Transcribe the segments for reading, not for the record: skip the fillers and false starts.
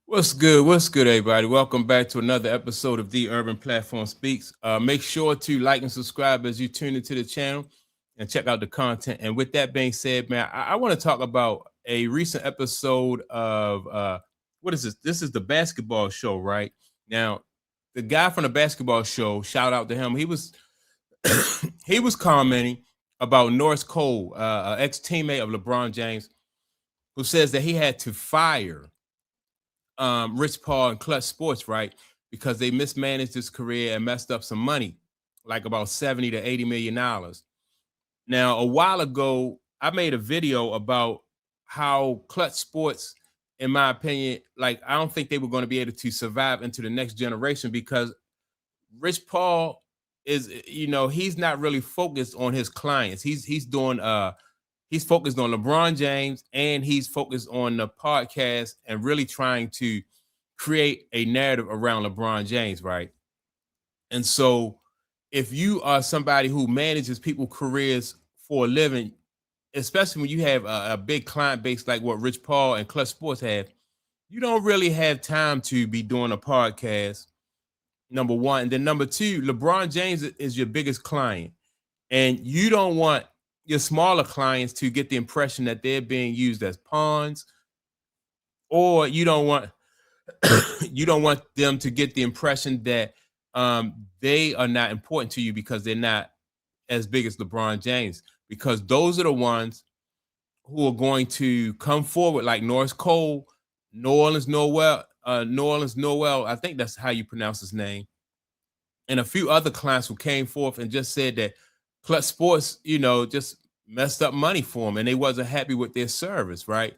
What's good? What's good, everybody? Welcome back to another episode of The Urban Platform Speaks. Make sure to like and subscribe as you tune into the channel and check out the content. And with that being said, man, I want to talk about a recent episode of what is this? This is the basketball show, right? Now, the guy from the basketball show, shout out to him. He was he was commenting about Norris Cole, ex teammate of LeBron James, who says that he had to fire Rich Paul and Clutch Sports, right? Because they mismanaged his career and messed up some money, like about 70 to 80 million dollars. Now, a while ago, I made a video about how Clutch Sports, in my opinion, like I don't think they were going to be able to survive into the next generation because Rich Paul is, he's not really focused on his clients. He's focused on LeBron James and he's focused on the podcast and really trying to create a narrative around LeBron James, right? And so if you are somebody who manages people's careers for a living, especially when you have a big client base like what Rich Paul and Clutch Sports have, you don't really have time to be doing a podcast. Number one. And then number two, LeBron James is your biggest client. And you don't want your smaller clients to get the impression that they're being used as pawns, or you don't want you don't want them to get the impression that they are not important to you because they're not as big as LeBron James. Because those are the ones who are going to come forward, like Norris Cole, New Orleans Noel. I think that's how you pronounce his name, and a few other clients who came forth and just said that Clutch Sports, just messed up money for them, and they wasn't happy with their service, right?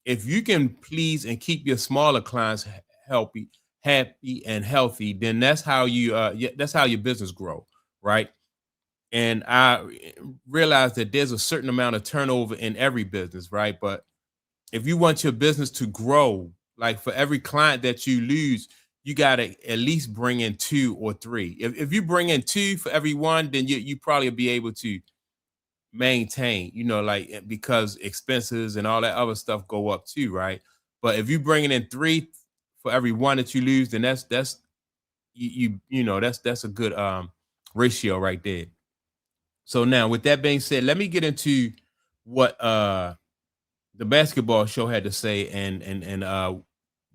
If you can please and keep your smaller clients happy and healthy, then that's how that's how your business grow, right? And I realize that there's a certain amount of turnover in every business, right? But if you want your business to grow, like for every client that you lose, you got to at least bring in two or three. If you bring in two for every one, then you probably be able to maintain, like because expenses and all that other stuff go up too, right? But if you bringing in three for every one that you lose, then that's that's a good ratio right there. So now with that being said, let me get into what the basketball show had to say and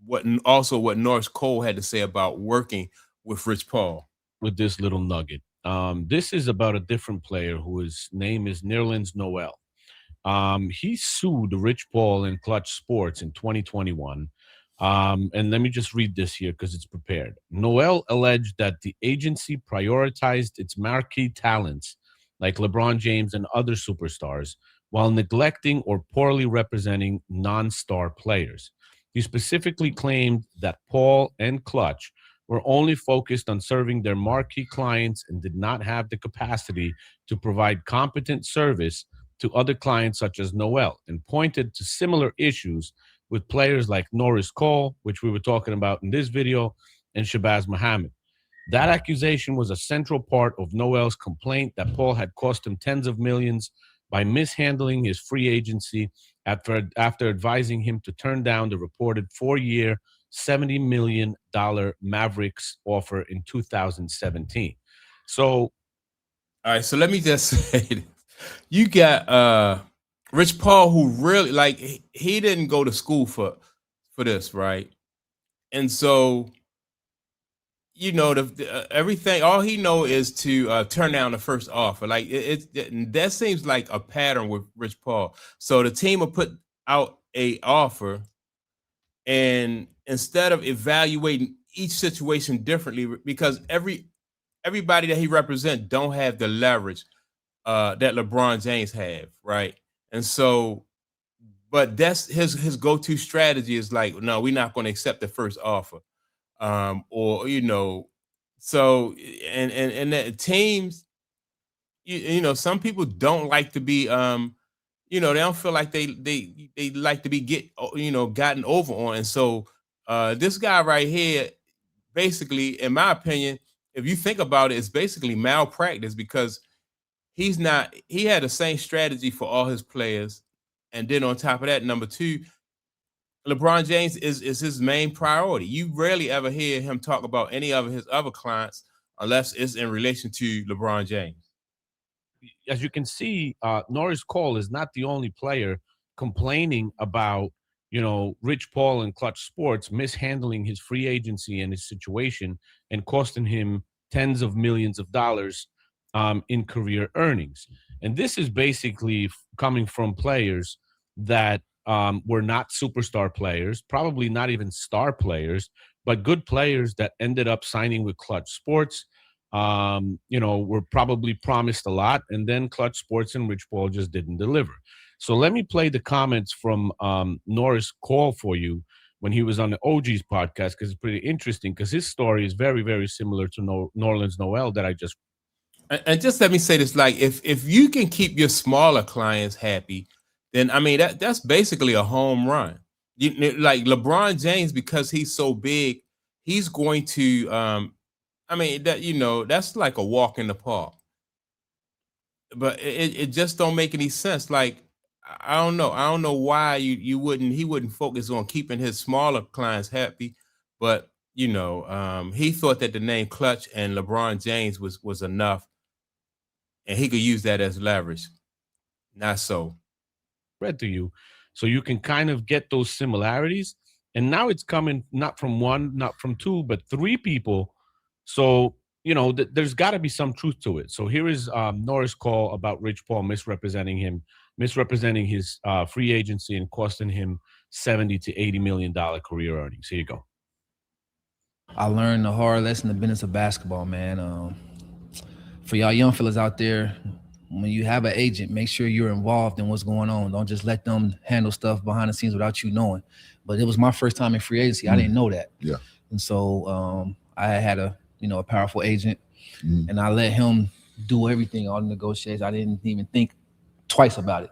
what Norris Cole had to say about working with Rich Paul. With this little nugget. This is about a different player whose name is Nerlens Noel. He sued Rich Paul and Clutch Sports in 2021. And let me just read this here because it's prepared. Noel alleged that the agency prioritized its marquee talents, like LeBron James and other superstars, while neglecting or poorly representing non star players. He specifically claimed that Paul and Clutch were only focused on serving their marquee clients and did not have the capacity to provide competent service to other clients such as Noel, and pointed to similar issues with players like Norris Cole, which we were talking about in this video, and Shabazz Muhammad. That accusation was a central part of Noel's complaint that Paul had cost him tens of millions by mishandling his free agency after advising him to turn down the reported 4-year, $70 million Mavericks offer in 2017. So, All right, so let me just say this. You got Rich Paul, who really like he didn't go to school for this, right? And so everything. All he know is to turn down the first offer. Like that seems like a pattern with Rich Paul. So the team will put out a offer, and instead of evaluating each situation differently, because everybody that he represents don't have the leverage that LeBron James have, right? And so, but that's his go-to strategy is like, no, we're not going to accept the first offer, or so and the teams, some people don't like to be, they don't feel like they like to be gotten over on, and so this guy right here, basically, in my opinion, if you think about it, it's basically malpractice because he had the same strategy for all his players. And then on top of that, number two, LeBron James is his main priority. You rarely ever hear him talk about any of his other clients unless it's in relation to LeBron James. As you can see, Norris Cole is not the only player complaining about, Rich Paul and Clutch Sports mishandling his free agency and his situation and costing him tens of millions of dollars in career earnings. And this is basically coming from players that were not superstar players, probably not even star players, but good players that ended up signing with Clutch Sports, were probably promised a lot, and then Clutch Sports and Rich Paul just didn't deliver. So let me play the comments from Norris Cole for you when he was on the OG's podcast, because it's pretty interesting, because his story is very, very similar to Norland's Noel that I just. And just let me say this: like, if you can keep your smaller clients happy, then I mean that's basically a home run. Like LeBron James, because he's so big, he's going to I mean that that's like a walk in the park. But it just don't make any sense. Like I don't know why he wouldn't focus on keeping his smaller clients happy, but he thought that the name Clutch and LeBron James was enough, and he could use that as leverage. Not so. Read to you, so you can kind of get those similarities. And now it's coming not from one, not from two, but three people. So there's got to be some truth to it. So here is Norris Cole about Rich Paul misrepresenting his free agency and costing him $70 to $80 million career earnings. Here you go. I learned the hard lesson in the business of basketball, man. For y'all young fellas out there, when you have an agent, make sure you're involved in what's going on. Don't just let them handle stuff behind the scenes without you knowing. But it was my first time in free agency. I didn't know that. Yeah. And so I had a powerful agent, and I let him do everything, all the negotiations. I didn't even think twice about it.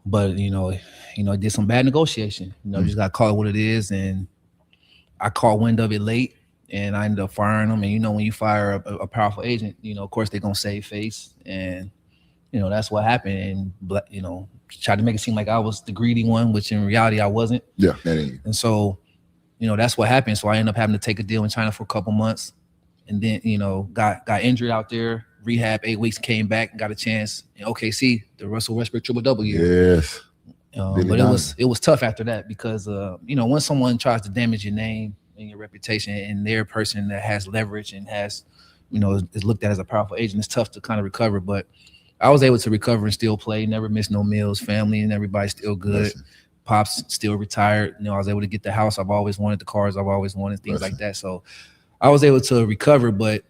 But I did some bad negotiation. Just got to call it what it is, and I caught wind of it late, and I ended up firing him. And when you fire a powerful agent, of course they're gonna save face, and that's what happened. And tried to make it seem like I was the greedy one, which in reality I wasn't. Yeah, that ain't. And so, that's what happened. So I ended up having to take a deal in China for a couple months, and then got injured out there, rehab 8 weeks, came back, got a chance in OKC, the Russell Westbrook triple-double year. Yes. But it was tough after that because when someone tries to damage your name and your reputation, and they're a person that has leverage and has is looked at as a powerful agent, it's tough to kind of recover. But I was able to recover and still play, never miss no meals, family and everybody's still good. Listen. Pops still retired. I was able to get the house I've always wanted, the cars I've always wanted, things like that. So I was able to recover, but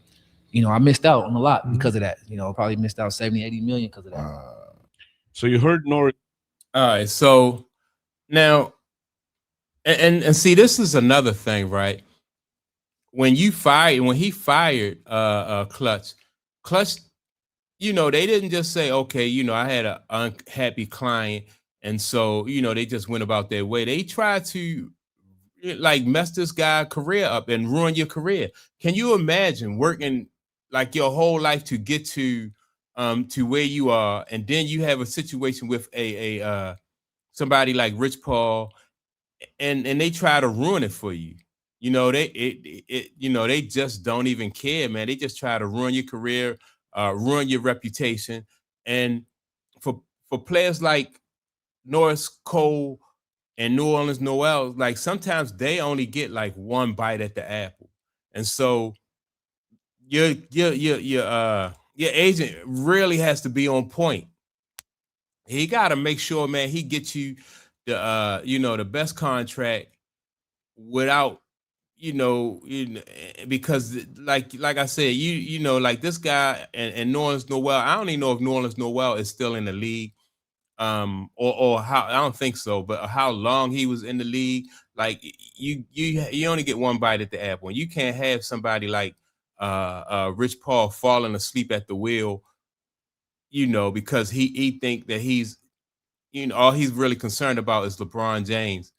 I missed out on a lot because of that. Probably missed out 70, 80 million because of that. So you heard Norris. All right, so now, and see, this is another thing, right? When he fired Clutch, they didn't just say, okay, I had an unhappy client, and so they just went about their way. They tried to like mess this guy's career up and ruin your career. Can you imagine working like your whole life to get to where you are, and then you have a situation with a somebody like Rich Paul, and they try to ruin it for you. They just don't even care, man. They just try to ruin your career, ruin your reputation. And for players like Norris Cole and New Orleans Noel, like sometimes they only get like one bite at the apple, and so your agent really has to be on point. He got to make sure, man, he gets you the the best contract without because like I said, like this guy and New Orleans Noel. I don't even know if New Orleans Noel is still in the league, or how. I don't think so, but how long he was in the league. Like you only get one bite at the apple, and you can't have somebody like Rich Paul falling asleep at the wheel, because he think that he's all he's really concerned about is LeBron James.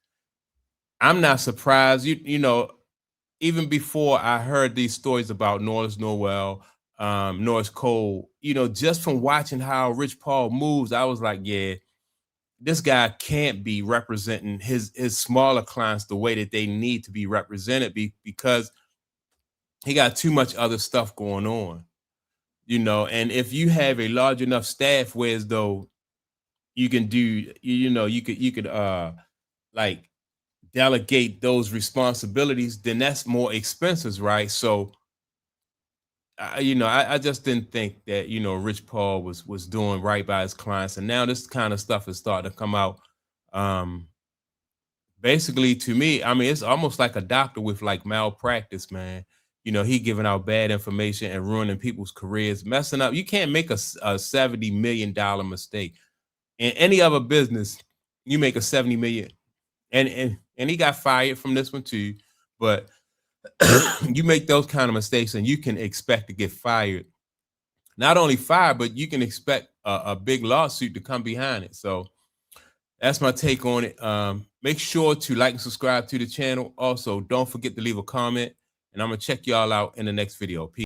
I'm not surprised. Even before I heard these stories about Norris Noel, Norris Cole, just from watching how Rich Paul moves, I was like, yeah, this guy can't be representing his smaller clients the way that they need to be represented because he got too much other stuff going on, you know. And if you have a large enough staff where as though you can do, you know, you could like delegate those responsibilities, then that's more expenses, right? So you know, I just didn't think that, you know, Rich Paul was doing right by his clients, and now this kind of stuff is starting to come out. Basically, to me, I mean, it's almost like a doctor with like malpractice, man. You know, he giving out bad information and ruining people's careers, messing up. You can't make a $70 million mistake in any other business. You make a 70 million, and he got fired from this one too, but you make those kind of mistakes and you can expect to get fired. Not only fired, but you can expect a big lawsuit to come behind it. So that's my take on it. Make sure to like and subscribe to the channel. Also, don't forget to leave a comment, and I'm gonna check y'all out in the next video. Peace.